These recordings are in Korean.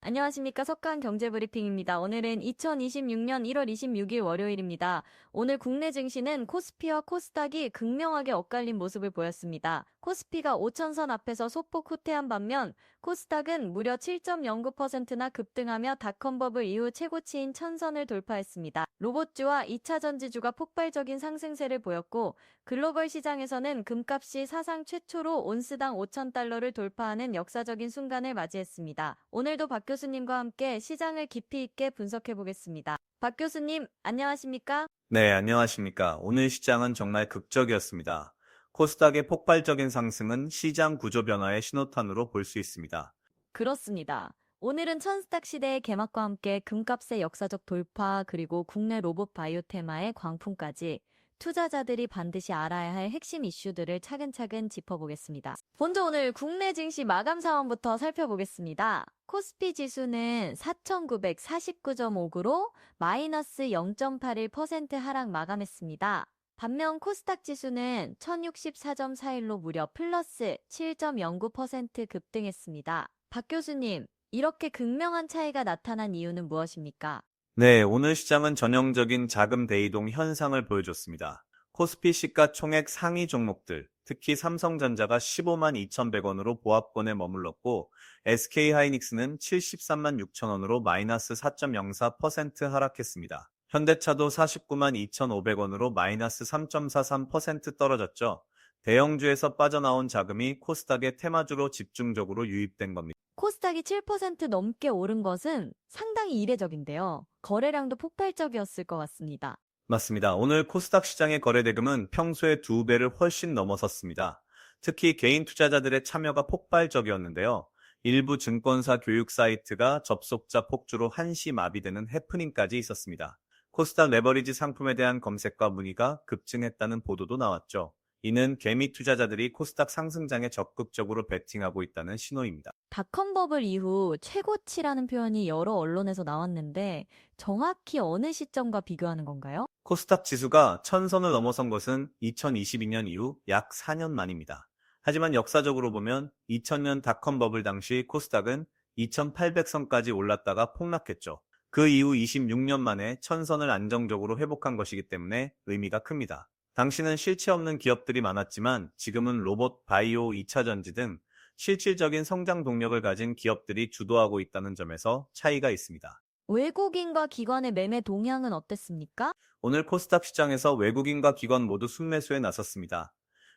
안녕하십니까. 석간 경제브리핑입니다. 오늘은 2026년 1월 26일 월요일입니다. 오늘 국내 증시는 코스피와 코스닥이 극명하게 엇갈린 모습을 보였습니다. 코스피가 5천선 앞에서 소폭 후퇴한 반면 코스닥은 무려 7.09%나 급등하며 닷컴버블 이후 최고치인 1000선을 돌파했습니다. 로봇주와 2차 전지주가 폭발적인 상승세를 보였고 글로벌 시장에서는 금값이 사상 최초로 온스당 5,000달러를 돌파하는 역사적인 순간을 맞이했습니다. 오늘도 박 교수님과 함께 시장을 깊이 있게 분석해 보겠습니다. 박 교수님, 안녕하십니까? 네, 안녕하십니까. 오늘 시장은 정말 극적이었습니다. 코스닥의 폭발적인 상승은 시장 구조 변화의 신호탄으로 볼 수 있습니다. 그렇습니다. 오늘은 천스탁 시대의 개막과 함께 금값의 역사적 돌파 그리고 국내 로봇 바이오 테마의 광풍까지 투자자들이 반드시 알아야 할 핵심 이슈들을 차근차근 짚어보겠습니다. 먼저 오늘 국내 증시 마감 상황부터 살펴보겠습니다. 코스피 지수는 4,949.5구로 마이너스 0.81% 하락 마감했습니다. 반면 코스닥 지수는 1064.41로 무려 플러스 7.09% 급등했습니다. 박 교수님, 이렇게 극명한 차이가 나타난 이유는 무엇입니까? 네, 오늘 시장은 전형적인 자금 대이동 현상을 보여줬습니다. 코스피 시가총액 상위 종목들, 특히 삼성전자가 15만 2,100원으로 보합권에 머물렀고, SK하이닉스는 73만 6천원으로 마이너스 4.04% 하락했습니다. 현대차도 49만 2,500원으로 마이너스 3.43% 떨어졌죠. 대형주에서 빠져나온 자금이 코스닥의 테마주로 집중적으로 유입된 겁니다. 코스닥이 7% 넘게 오른 것은 상당히 이례적인데요. 거래량도 폭발적이었을 것 같습니다. 맞습니다. 오늘 코스닥 시장의 거래대금은 평소의 2배를 훨씬 넘어섰습니다. 특히 개인 투자자들의 참여가 폭발적이었는데요. 일부 증권사 교육 사이트가 접속자 폭주로 한시 마비되는 해프닝까지 있었습니다. 코스닥 레버리지 상품에 대한 검색과 문의가 급증했다는 보도도 나왔죠. 이는 개미 투자자들이 코스닥 상승장에 적극적으로 베팅하고 있다는 신호입니다. 닷컴버블 이후 최고치라는 표현이 여러 언론에서 나왔는데 정확히 어느 시점과 비교하는 건가요? 코스닥 지수가 1000선을 넘어선 것은 2022년 이후 약 4년 만입니다. 하지만 역사적으로 보면 2000년 닷컴 버블 당시 코스닥은 2800선까지 올랐다가 폭락했죠. 그 이후 26년 만에 1000선을 안정적으로 회복한 것이기 때문에 의미가 큽니다. 당시는 실체 없는 기업들이 많았지만 지금은 로봇, 바이오, 2차 전지 등 실질적인 성장 동력을 가진 기업들이 주도하고 있다는 점에서 차이가 있습니다. 외국인과 기관의 매매 동향은 어땠습니까? 오늘 코스닥 시장에서 외국인과 기관 모두 순매수에 나섰습니다.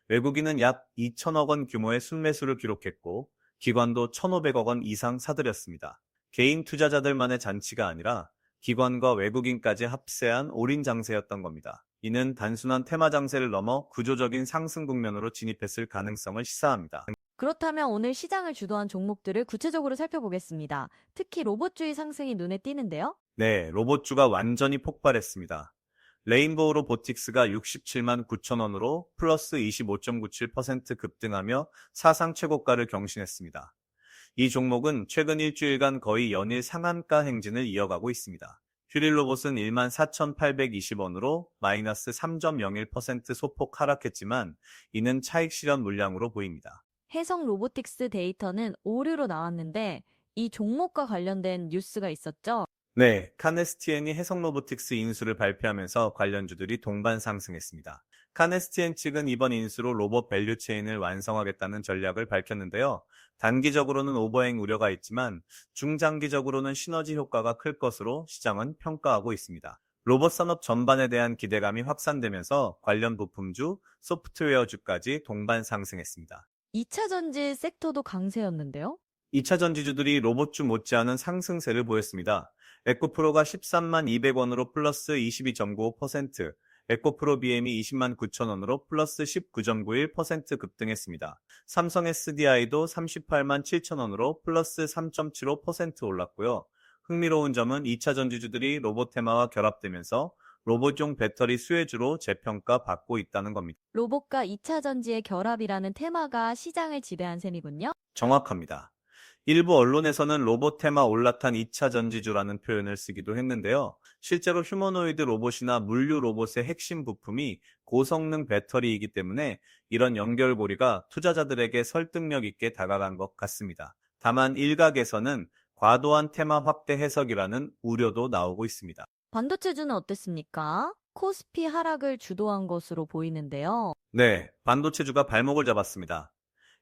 외국인은 약 2천억 원 규모의 순매수를 기록했고 기관도 1,500억 원 이상 사들였습니다. 개인 투자자들만의 잔치가 아니라 기관과 외국인까지 합세한 올인 장세였던 겁니다. 이는 단순한 테마 장세를 넘어 구조적인 상승 국면으로 진입했을 가능성을 시사합니다. 그렇다면 오늘 시장을 주도한 종목들을 구체적으로 살펴보겠습니다. 특히 로봇주의 상승이 눈에 띄는데요. 네, 로봇주가 완전히 폭발했습니다. 레인보우 로보틱스가 67만 9천 원으로 플러스 25.97% 급등하며 사상 최고가를 경신했습니다. 이 종목은 최근 일주일간 거의 연일 상한가 행진을 이어가고 있습니다. 휴릴 로봇은 1만 4,820원으로 마이너스 3.01% 소폭 하락했지만 이는 차익 실현 물량으로 보입니다. 해성 로보틱스 데이터는 오류로 나왔는데 이 종목과 관련된 뉴스가 있었죠. 네, 카네스티엔이 해성 로보틱스 인수를 발표하면서 관련주들이 동반 상승했습니다. 카네스티엔 측은 이번 인수로 로봇 밸류체인을 완성하겠다는 전략을 밝혔는데요. 단기적으로는 오버행 우려가 있지만 중장기적으로는 시너지 효과가 클 것으로 시장은 평가하고 있습니다. 로봇 산업 전반에 대한 기대감이 확산되면서 관련 부품주, 소프트웨어주까지 동반 상승했습니다. 2차 전지 섹터도 강세였는데요. 2차 전지주들이 로봇주 못지않은 상승세를 보였습니다. 에코프로가 13만 200원으로 플러스 22.95%, 에코프로 BM이 20만 9천원으로 플러스 19.91% 급등했습니다. 삼성 SDI도 38만 7천원으로 플러스 3.75% 올랐고요. 흥미로운 점은 2차 전지주들이 로봇 테마와 결합되면서 로봇용 배터리 수혜주로 재평가받고 있다는 겁니다. 로봇과 2차 전지의 결합이라는 테마가 시장을 지배한 셈이군요. 정확합니다. 일부 언론에서는 로봇 테마 올라탄 2차 전지주라는 표현을 쓰기도 했는데요. 실제로 휴머노이드 로봇이나 물류 로봇의 핵심 부품이 고성능 배터리이기 때문에 이런 연결고리가 투자자들에게 설득력 있게 다가간 것 같습니다. 다만 일각에서는 과도한 테마 확대 해석이라는 우려도 나오고 있습니다. 반도체주는 어땠습니까? 코스피 하락을 주도한 것으로 보이는데요. 네, 반도체주가 발목을 잡았습니다.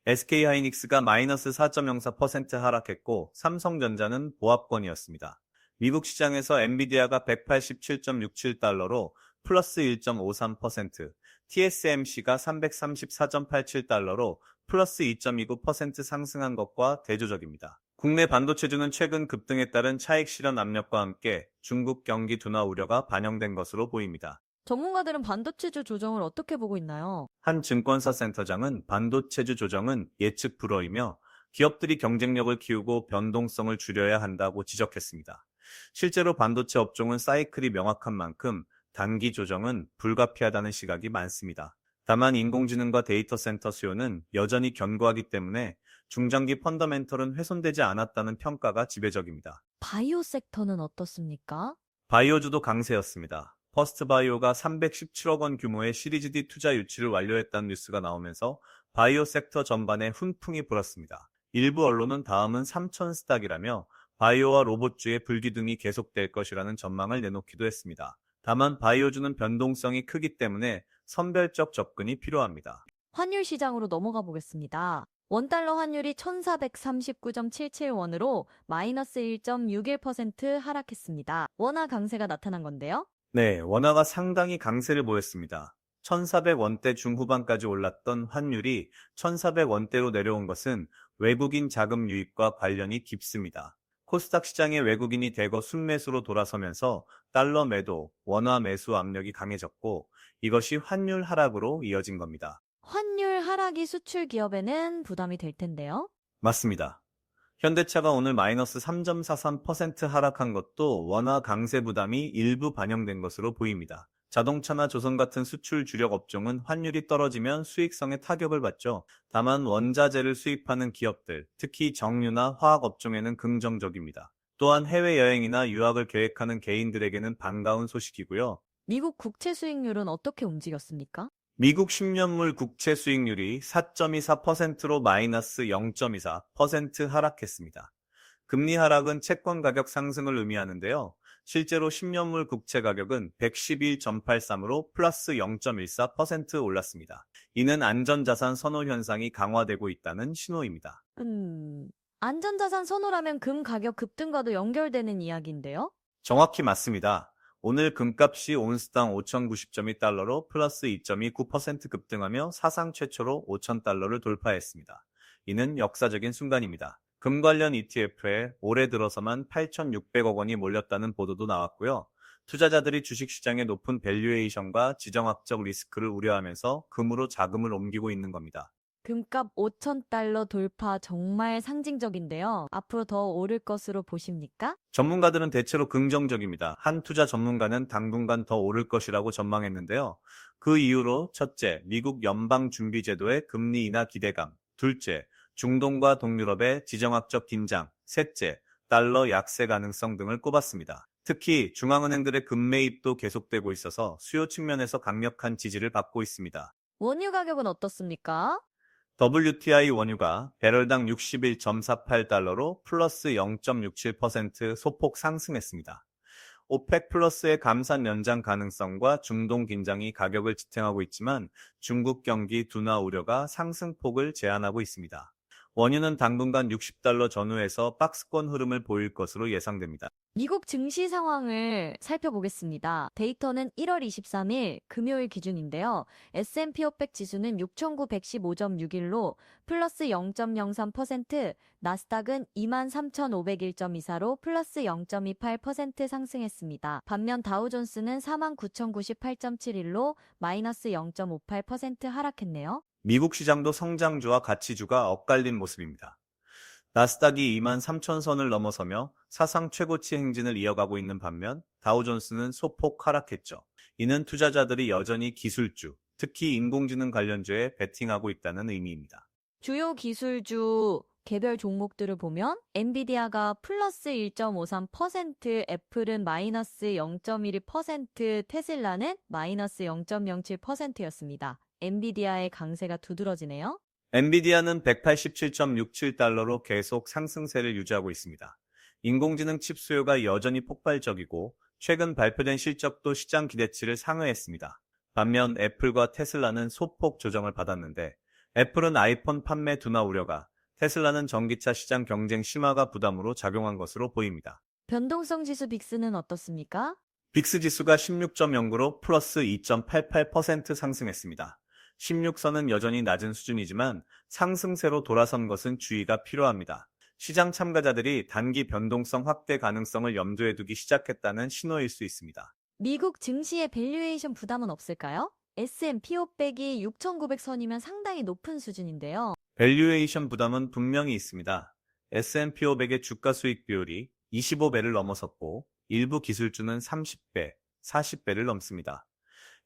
SK하이닉스가 마이너스 4.04% 하락했고 삼성전자는 보합권이었습니다. 미국 시장에서 엔비디아가 187.67달러로 플러스 1.53%, TSMC가 334.87달러로 플러스 2.29% 상승한 것과 대조적입니다. 국내 반도체주는 최근 급등에 따른 차익 실현 압력과 함께 중국 경기 둔화 우려가 반영된 것으로 보입니다. 전문가들은 반도체주 조정을 어떻게 보고 있나요? 한 증권사 센터장은 반도체주 조정은 예측 불허이며 기업들이 경쟁력을 키우고 변동성을 줄여야 한다고 지적했습니다. 실제로 반도체 업종은 사이클이 명확한 만큼 단기 조정은 불가피하다는 시각이 많습니다. 다만 인공지능과 데이터 센터 수요는 여전히 견고하기 때문에 중장기 펀더멘털은 훼손되지 않았다는 평가가 지배적입니다. 바이오 섹터는 어떻습니까? 바이오주도 강세였습니다. 퍼스트바이오가 317억 원 규모의 시리즈 D 투자 유치를 완료했다는 뉴스가 나오면서 바이오 섹터 전반에 훈풍이 불었습니다. 일부 언론은 다음은 삼천 스탁이라며 바이오와 로봇주의 불기둥이 계속될 것이라는 전망을 내놓기도 했습니다. 다만 바이오주는 변동성이 크기 때문에 선별적 접근이 필요합니다. 환율 시장으로 넘어가 보겠습니다. 원달러 환율이 1439.77원으로 마이너스 1.61% 하락했습니다. 원화 강세가 나타난 건데요. 네, 원화가 상당히 강세를 보였습니다. 1400원대 중후반까지 올랐던 환율이 1400원대로 내려온 것은 외국인 자금 유입과 관련이 깊습니다. 코스닥 시장의 외국인이 대거 순매수로 돌아서면서 달러 매도, 원화 매수 압력이 강해졌고 이것이 환율 하락으로 이어진 겁니다. 환율 하락이 수출 기업에는 부담이 될 텐데요. 맞습니다. 현대차가 오늘 마이너스 3.43% 하락한 것도 원화 강세 부담이 일부 반영된 것으로 보입니다. 자동차나 조선 같은 수출 주력 업종은 환율이 떨어지면 수익성에 타격을 받죠. 다만 원자재를 수입하는 기업들, 특히 정유나 화학 업종에는 긍정적입니다. 또한 해외여행이나 유학을 계획하는 개인들에게는 반가운 소식이고요. 미국 국채 수익률은 어떻게 움직였습니까? 미국 10년물 국채 수익률이 4.24%로 마이너스 0.24% 하락했습니다. 금리 하락은 채권 가격 상승을 의미하는데요. 실제로 10년물 국채 가격은 111.83으로 플러스 0.14% 올랐습니다. 이는 안전자산 선호 현상이 강화되고 있다는 신호입니다. 안전자산 선호라면 금 가격 급등과도 연결되는 이야기인데요. 정확히 맞습니다. 오늘 금값이 온스당 5,090.2달러로 플러스 2.29% 급등하며 사상 최초로 5,000달러를 돌파했습니다. 이는 역사적인 순간입니다. 금 관련 ETF에 올해 들어서만 8,600억 원이 몰렸다는 보도도 나왔고요. 투자자들이 주식시장의 높은 밸류에이션과 지정학적 리스크를 우려하면서 금으로 자금을 옮기고 있는 겁니다. 금값 5,000달러 돌파 정말 상징적인데요. 앞으로 더 오를 것으로 보십니까? 전문가들은 대체로 긍정적입니다. 한 투자 전문가는 당분간 더 오를 것이라고 전망했는데요. 그 이유로 첫째, 미국 연방준비제도의 금리 인하 기대감, 둘째, 중동과 동유럽의 지정학적 긴장, 셋째, 달러 약세 가능성 등을 꼽았습니다. 특히 중앙은행들의 금매입도 계속되고 있어서 수요 측면에서 강력한 지지를 받고 있습니다. 원유 가격은 어떻습니까? WTI 원유가 배럴당 61.48달러로 플러스 0.67% 소폭 상승했습니다. 오펙 플러스의 감산 연장 가능성과 중동 긴장이 가격을 지탱하고 있지만 중국 경기 둔화 우려가 상승폭을 제한하고 있습니다. 원유는 당분간 60달러 전후에서 박스권 흐름을 보일 것으로 예상됩니다. 미국 증시 상황을 살펴보겠습니다. 데이터는 1월 23일 금요일 기준인데요. S&P 500 지수는 6,915.61로 플러스 0.03%, 나스닥은 23,501.24로 플러스 0.28% 상승했습니다. 반면 다우존스는 49,098.71로 마이너스 0.58% 하락했네요. 미국 시장도 성장주와 가치주가 엇갈린 모습입니다. 나스닥이 23,000선을 넘어서며 사상 최고치 행진을 이어가고 있는 반면 다우존스는 소폭 하락했죠. 이는 투자자들이 여전히 기술주, 특히 인공지능 관련주에 베팅하고 있다는 의미입니다. 주요 기술주 개별 종목들을 보면 엔비디아가 플러스 1.53%, 애플은 마이너스 0.12%, 테슬라는 마이너스 0.07%였습니다. 엔비디아의 강세가 두드러지네요. 엔비디아는 187.67달러로 계속 상승세를 유지하고 있습니다. 인공지능 칩 수요가 여전히 폭발적이고 최근 발표된 실적도 시장 기대치를 상회했습니다. 반면 애플과 테슬라는 소폭 조정을 받았는데 애플은 아이폰 판매 둔화 우려가, 테슬라는 전기차 시장 경쟁 심화가 부담으로 작용한 것으로 보입니다. 변동성 지수 빅스는 어떻습니까? 빅스 지수가 16.09로 플러스 2.88% 상승했습니다. 16선은 여전히 낮은 수준이지만 상승세로 돌아선 것은 주의가 필요합니다. 시장 참가자들이 단기 변동성 확대 가능성을 염두에 두기 시작했다는 신호일 수 있습니다. 미국 증시의 밸류에이션 부담은 없을까요? S&P 500이 6,900선이면 상당히 높은 수준인데요. 밸류에이션 부담은 분명히 있습니다. S&P 500의 주가 수익 비율이 25배를 넘어섰고 일부 기술주는 30배, 40배를 넘습니다.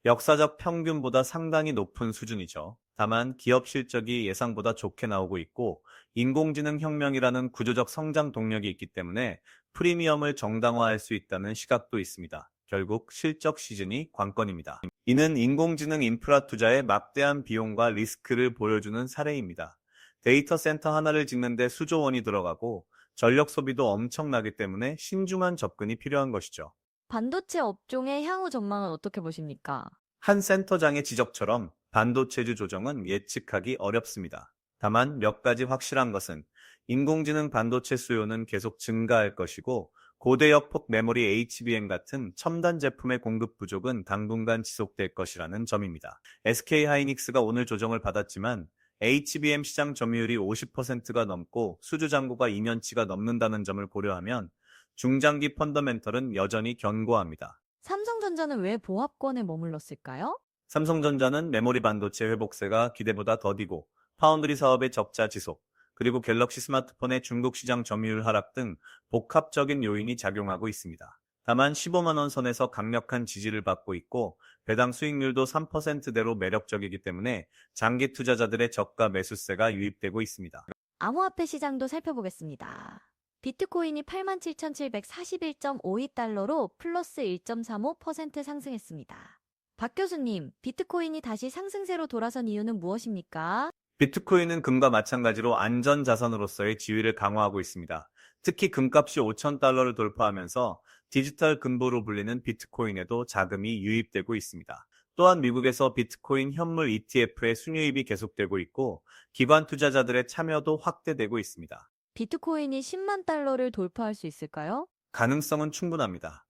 역사적 평균보다 상당히 높은 수준이죠. 다만 기업 실적이 예상보다 좋게 나오고 있고 인공지능 혁명이라는 구조적 성장 동력이 있기 때문에 프리미엄을 정당화할 수 있다는 시각도 있습니다. 결국 실적 시즌이 관건입니다. 이는 인공지능 인프라 투자의 막대한 비용과 리스크를 보여주는 사례입니다. 데이터 센터 하나를 짓는데 수조 원이 들어가고 전력 소비도 엄청나기 때문에 신중한 접근이 필요한 것이죠. 반도체 업종의 향후 전망은 어떻게 보십니까? 한 센터장의 지적처럼 반도체주 조정은 예측하기 어렵습니다. 다만 몇 가지 확실한 것은 인공지능 반도체 수요는 계속 증가할 것이고 고대역 폭 메모리 HBM 같은 첨단 제품의 공급 부족은 당분간 지속될 것이라는 점입니다. SK하이닉스가 오늘 조정을 받았지만 HBM 시장 점유율이 50%가 넘고 수주 잔고가 2년치가 넘는다는 점을 고려하면 중장기 펀더멘털은 여전히 견고합니다. 삼성전자는 왜 보합권에 머물렀을까요? 삼성전자는 메모리 반도체 회복세가 기대보다 더디고 파운드리 사업의 적자 지속, 그리고 갤럭시 스마트폰의 중국 시장 점유율 하락 등 복합적인 요인이 작용하고 있습니다. 다만 15만 원 선에서 강력한 지지를 받고 있고 배당 수익률도 3%대로 매력적이기 때문에 장기 투자자들의 저가 매수세가 유입되고 있습니다. 암호화폐 시장도 살펴보겠습니다. 비트코인이 87,741.52달러로 플러스 1.35% 상승했습니다. 박 교수님, 비트코인이 다시 상승세로 돌아선 이유는 무엇입니까? 비트코인은 금과 마찬가지로 안전자산으로서의 지위를 강화하고 있습니다. 특히 금값이 5,000달러를 돌파하면서 디지털 금보로 불리는 비트코인에도 자금이 유입되고 있습니다. 또한 미국에서 비트코인 현물 ETF의 순유입이 계속되고 있고 기관 투자자들의 참여도 확대되고 있습니다. 비트코인이 10만 달러를 돌파할 수 있을까요? 가능성은 충분합니다.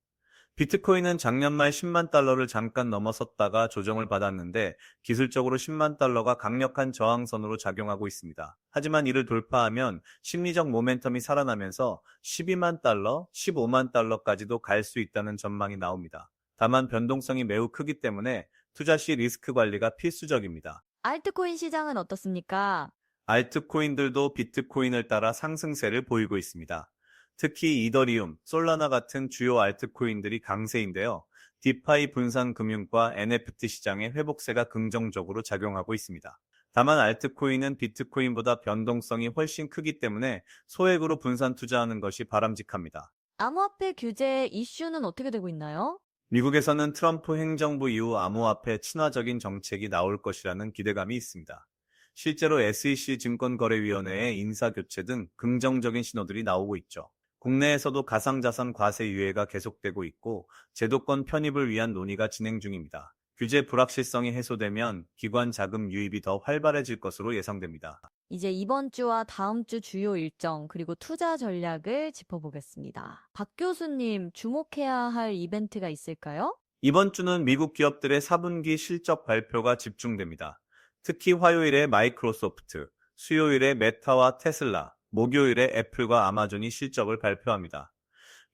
비트코인은 작년 말 10만 달러를 잠깐 넘어섰다가 조정을 받았는데 기술적으로 10만 달러가 강력한 저항선으로 작용하고 있습니다. 하지만 이를 돌파하면 심리적 모멘텀이 살아나면서 12만 달러, 15만 달러까지도 갈 수 있다는 전망이 나옵니다. 다만 변동성이 매우 크기 때문에 투자 시 리스크 관리가 필수적입니다. 알트코인 시장은 어떻습니까? 알트코인들도 비트코인을 따라 상승세를 보이고 있습니다. 특히 이더리움, 솔라나 같은 주요 알트코인들이 강세인데요. 디파이 분산 금융과 NFT 시장의 회복세가 긍정적으로 작용하고 있습니다. 다만 알트코인은 비트코인보다 변동성이 훨씬 크기 때문에 소액으로 분산 투자하는 것이 바람직합니다. 암호화폐 규제 이슈는 어떻게 되고 있나요? 미국에서는 트럼프 행정부 이후 암호화폐 친화적인 정책이 나올 것이라는 기대감이 있습니다. 실제로 SEC 증권거래위원회의 인사교체 등 긍정적인 신호들이 나오고 있죠. 국내에서도 가상자산 과세 유예가 계속되고 있고 제도권 편입을 위한 논의가 진행 중입니다. 규제 불확실성이 해소되면 기관 자금 유입이 더 활발해질 것으로 예상됩니다. 이제 이번 주와 다음 주 주요 일정 그리고 투자 전략을 짚어보겠습니다. 박 교수님, 주목해야 할 이벤트가 있을까요? 이번 주는 미국 기업들의 4분기 실적 발표가 집중됩니다. 특히 화요일에 마이크로소프트, 수요일에 메타와 테슬라, 목요일에 애플과 아마존이 실적을 발표합니다.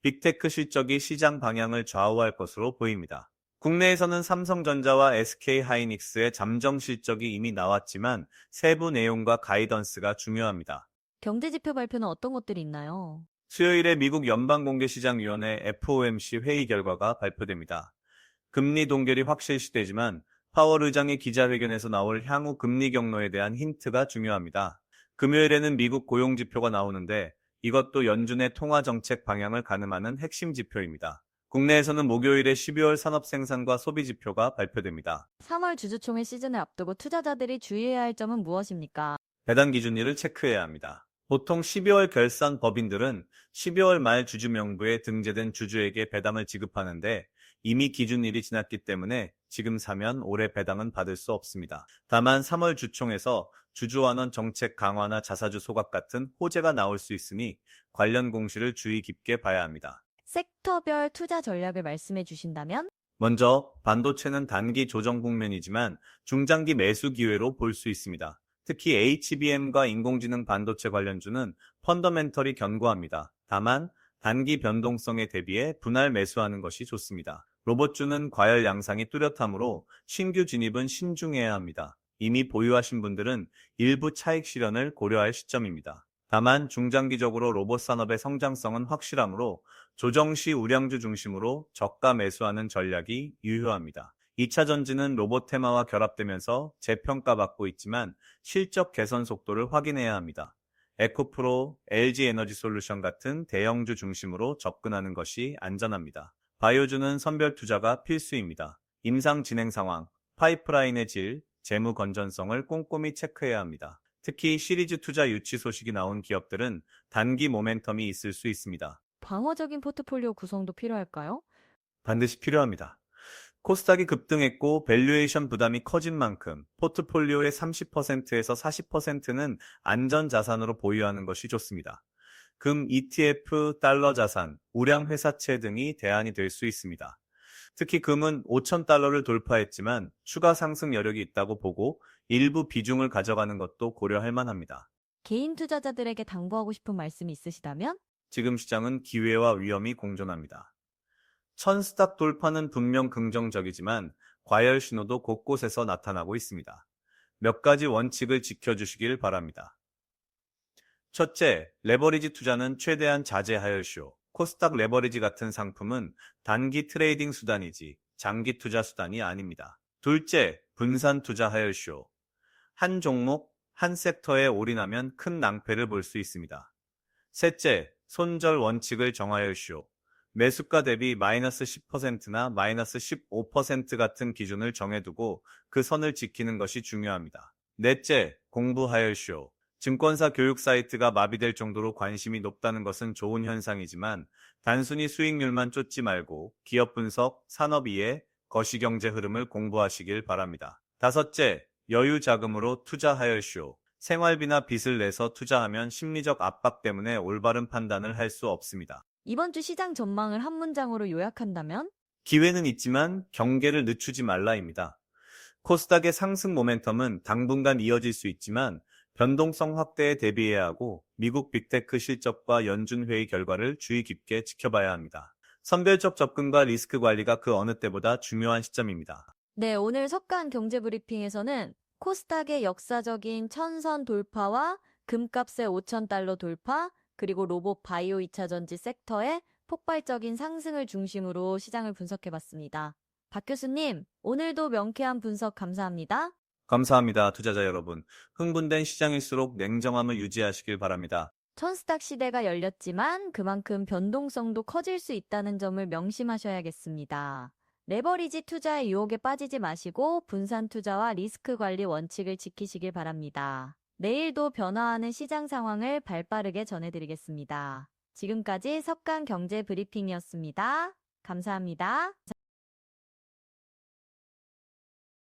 빅테크 실적이 시장 방향을 좌우할 것으로 보입니다. 국내에서는 삼성전자와 SK하이닉스의 잠정 실적이 이미 나왔지만 세부 내용과 가이던스가 중요합니다. 경제지표 발표는 어떤 것들이 있나요? 수요일에 미국 연방공개시장위원회 FOMC 회의 결과가 발표됩니다. 금리 동결이 확실시되지만 파월 의장의 기자회견에서 나올 향후 금리 경로에 대한 힌트가 중요합니다. 금요일에는 미국 고용지표가 나오는데 이것도 연준의 통화정책 방향을 가늠하는 핵심 지표입니다. 국내에서는 목요일에 12월 산업생산과 소비지표가 발표됩니다. 3월 주주총회 시즌을 앞두고 투자자들이 주의해야 할 점은 무엇입니까? 배당 기준일을 체크해야 합니다. 보통 12월 결산 법인들은 12월 말 주주 명부에 등재된 주주에게 배당을 지급하는데 이미 기준일이 지났기 때문에 지금 사면 올해 배당은 받을 수 없습니다. 다만 3월 주총에서 주주환원 정책 강화나 자사주 소각 같은 호재가 나올 수 있으니 관련 공시를 주의 깊게 봐야 합니다. 섹터별 투자 전략을 말씀해 주신다면? 먼저 반도체는 단기 조정 국면이지만 중장기 매수 기회로 볼 수 있습니다. 특히 HBM과 인공지능 반도체 관련주는 펀더멘털이 견고합니다. 다만 단기 변동성에 대비해 분할 매수하는 것이 좋습니다. 로봇주는 과열 양상이 뚜렷하므로 신규 진입은 신중해야 합니다. 이미 보유하신 분들은 일부 차익 실현을 고려할 시점입니다. 다만 중장기적으로 로봇 산업의 성장성은 확실하므로 조정 시 우량주 중심으로 저가 매수하는 전략이 유효합니다. 2차 전지는 로봇 테마와 결합되면서 재평가받고 있지만 실적 개선 속도를 확인해야 합니다. 에코프로, LG에너지솔루션 같은 대형주 중심으로 접근하는 것이 안전합니다. 바이오주는 선별 투자가 필수입니다. 임상 진행 상황, 파이프라인의 질, 재무 건전성을 꼼꼼히 체크해야 합니다. 특히 시리즈 투자 유치 소식이 나온 기업들은 단기 모멘텀이 있을 수 있습니다. 방어적인 포트폴리오 구성도 필요할까요? 반드시 필요합니다. 코스닥이 급등했고 밸류에이션 부담이 커진 만큼 포트폴리오의 30%에서 40%는 안전 자산으로 보유하는 것이 좋습니다. 금, ETF, 달러 자산, 우량 회사채 등이 대안이 될 수 있습니다. 특히 금은 5,000달러를 돌파했지만 추가 상승 여력이 있다고 보고 일부 비중을 가져가는 것도 고려할 만합니다. 개인 투자자들에게 당부하고 싶은 말씀이 있으시다면? 지금 시장은 기회와 위험이 공존합니다. 천스닥 돌파는 분명 긍정적이지만 과열 신호도 곳곳에서 나타나고 있습니다. 몇 가지 원칙을 지켜주시길 바랍니다. 첫째, 레버리지 투자는 최대한 자제하여시오. 코스닥 레버리지 같은 상품은 단기 트레이딩 수단이지 장기 투자 수단이 아닙니다. 둘째, 분산 투자하여시오. 한 종목, 한 섹터에 올인하면 큰 낭패를 볼 수 있습니다. 셋째, 손절 원칙을 정하여시오. 매수가 대비 마이너스 10%나 마이너스 15% 같은 기준을 정해두고 그 선을 지키는 것이 중요합니다. 넷째, 공부하여시오. 증권사 교육 사이트가 마비될 정도로 관심이 높다는 것은 좋은 현상이지만 단순히 수익률만 쫓지 말고 기업 분석, 산업 이해, 거시경제 흐름을 공부하시길 바랍니다. 다섯째, 여유 자금으로 투자하여시오. 생활비나 빚을 내서 투자하면 심리적 압박 때문에 올바른 판단을 할 수 없습니다. 이번 주 시장 전망을 한 문장으로 요약한다면? 기회는 있지만 경계를 늦추지 말라입니다. 코스닥의 상승 모멘텀은 당분간 이어질 수 있지만 변동성 확대에 대비해야 하고 미국 빅테크 실적과 연준 회의 결과를 주의 깊게 지켜봐야 합니다. 선별적 접근과 리스크 관리가 그 어느 때보다 중요한 시점입니다. 네, 오늘 석간 경제 브리핑에서는 코스닥의 역사적인 천선 돌파와 금값의 5,000달러 돌파, 그리고 로봇 바이오 2차 전지 섹터의 폭발적인 상승을 중심으로 시장을 분석해봤습니다. 박 교수님, 오늘도 명쾌한 분석 감사합니다. 감사합니다, 투자자 여러분. 흥분된 시장일수록 냉정함을 유지하시길 바랍니다. 천스닥 시대가 열렸지만 그만큼 변동성도 커질 수 있다는 점을 명심하셔야겠습니다. 레버리지 투자의 유혹에 빠지지 마시고 분산 투자와 리스크 관리 원칙을 지키시길 바랍니다. 내일도 변화하는 시장 상황을 발빠르게 전해드리겠습니다. 지금까지 석간 경제 브리핑이었습니다. 감사합니다.